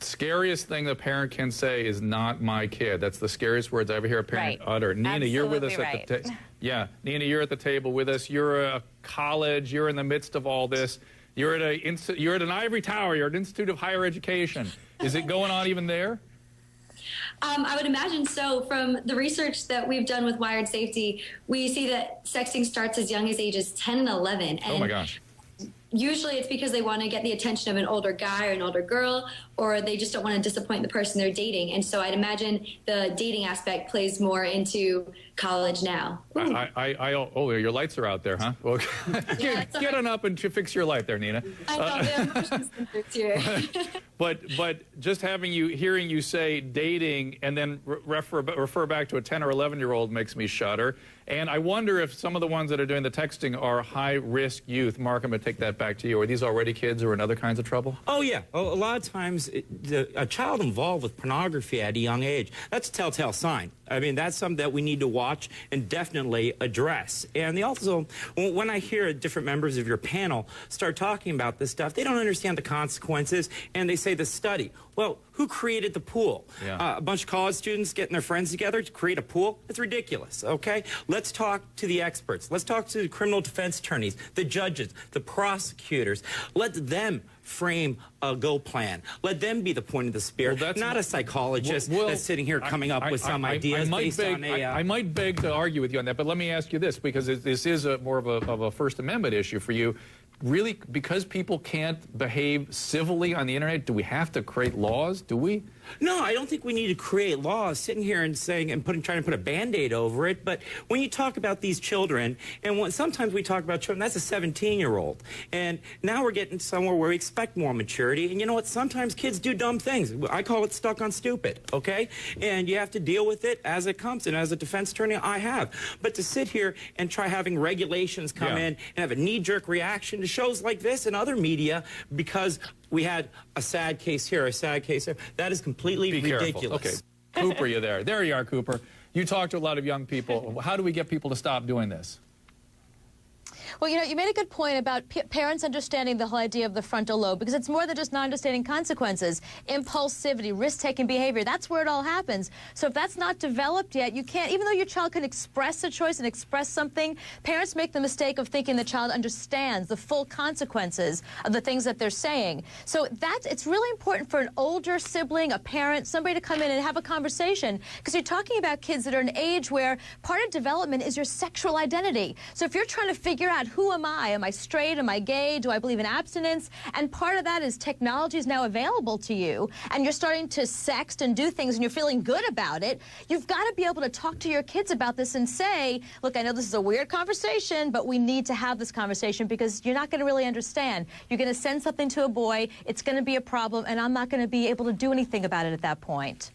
scariest thing a parent can say is "not my kid." That's the scariest words I ever hear a parent utter. Nina, Absolutely, you're with us right. at the yeah. Nina, you're at the table with us. You're a college. You're in the midst of all this. You're at an ivory tower. You're at an institute of higher education. Is it going on even there? I would imagine so. From the research that we've done with Wired Safety, we see that sexting starts as young as ages 10 and 11. And oh my gosh. Usually it's because they want to get the attention of an older guy or an older girl, or they just don't want to disappoint the person they're dating. And so I'd imagine the dating aspect plays more into college now. Oh, your lights are out there, huh? Well, yeah, get on up and fix your light there, Nina. I know, the motion sensors here. But just hearing you say dating and then refer back to a 10 or 11-year-old makes me shudder. And I wonder if some of the ones that are doing the texting are high-risk youth. Mark, I'm going to take that back to you. Are these already kids who are in other kinds of trouble? Oh, yeah. A lot of times, a child involved with pornography at a young age, that's a telltale sign. I mean, that's something that we need to watch and definitely address. And they also, when I hear different members of your panel start talking about this stuff, they don't understand the consequences, and they say the study. Well, who created the pool? Yeah. A bunch of college students getting their friends together to create a pool? It's ridiculous, okay? Let's talk to the experts. Let's talk to the criminal defense attorneys, the judges, the prosecutors. Let them frame a go plan. Let them be the point of the spear, not a psychologist that's sitting here coming up with some ideas based on a... I might beg to argue with you on that, but let me ask you this, because this is more of a First Amendment issue for you. Really, because people can't behave civilly on the internet, do we have to create laws? Do we? No, I don't think we need to create laws sitting here and saying and trying to put a Band-Aid over it. But when you talk about these children, and sometimes we talk about children, that's a 17-year-old. And now we're getting somewhere where we expect more maturity. And you know what? Sometimes kids do dumb things. I call it stuck on stupid, okay? And you have to deal with it as it comes. And as a defense attorney, I have. But to sit here and try having regulations come in and have a knee-jerk reaction to shows like this and other media because we had a sad case here, a sad case there, that is completely ridiculous. Okay. Cooper, you there. There you are, Cooper. You talk to a lot of young people. How do we get people to stop doing this? Well, you know, you made a good point about parents understanding the whole idea of the frontal lobe, because it's more than just not understanding consequences. Impulsivity, risk-taking behavior, that's where it all happens. So if that's not developed yet, you can't, even though your child can express a choice and express something, parents make the mistake of thinking the child understands the full consequences of the things that they're saying. So it's really important for an older sibling, a parent, somebody to come in and have a conversation, because you're talking about kids that are an age where part of development is your sexual identity. So if you're trying to figure out, who am I? Am I straight? Am I gay? Do I believe in abstinence? And part of that is technology is now available to you, and you're starting to sext and do things, and you're feeling good about it. You've got to be able to talk to your kids about this and say, look, I know this is a weird conversation, but we need to have this conversation because you're not going to really understand. You're going to send something to a boy, it's going to be a problem, and I'm not going to be able to do anything about it at that point.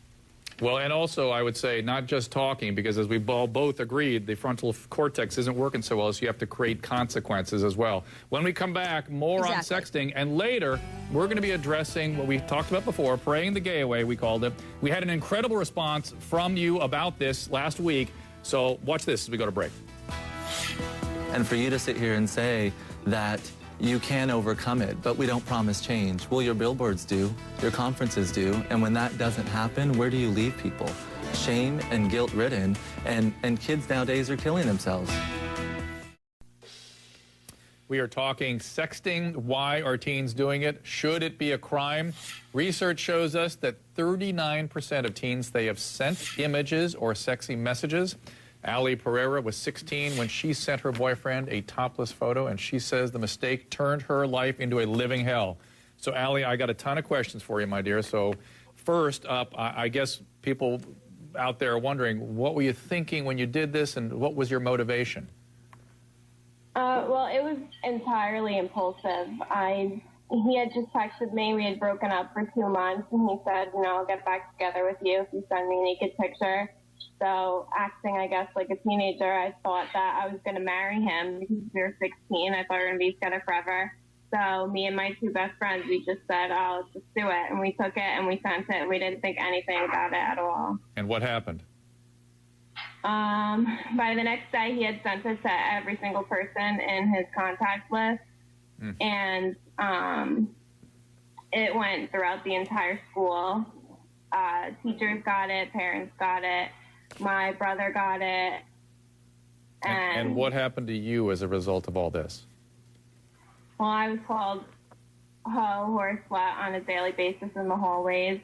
Well, and also I would say not just talking, because as we both agreed, the frontal cortex isn't working so well, so you have to create consequences as well. When we come back, more on sexting, and later we're going to be addressing what we talked about before, praying the gay away, we called it. We had an incredible response from you about this last week, so watch this as we go to break. And for you to sit here and say that you can overcome it, but we don't promise change. Well, your billboards do, your conferences do, and when that doesn't happen, where do you leave people? Shame and guilt-ridden, and kids nowadays are killing themselves. We are talking sexting. Why are teens doing it? Should it be a crime? Research shows us that 39% of teens, they have sent images or sexy messages. Ali Pereira was 16 when she sent her boyfriend a topless photo, and she says the mistake turned her life into a living hell. So, Ali, I got a ton of questions for you, my dear. So, first up, I guess people out there are wondering, what were you thinking when you did this, and what was your motivation? Well, it was entirely impulsive. He had just texted me. We had broken up for 2 months, and he said, you know, I'll get back together with you if you send me a naked picture. So acting, I guess, like a teenager, I thought that I was going to marry him because we were 16. I thought we were going to be together forever. So me and my 2 best friends, we just said, oh, let's just do it. And we took it and we sent it, and we didn't think anything about it at all. And what happened? By the next day, he had sent it to every single person in his contact list. And it went throughout the entire school. Teachers got it, parents got it, my brother got it. And what happened to you as a result of all this? Well, I was called hoe or slut on a daily basis in the hallways.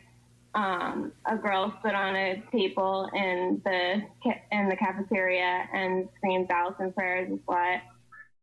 A girl stood on a table in the cafeteria and screamed "Allison Fair is a slut."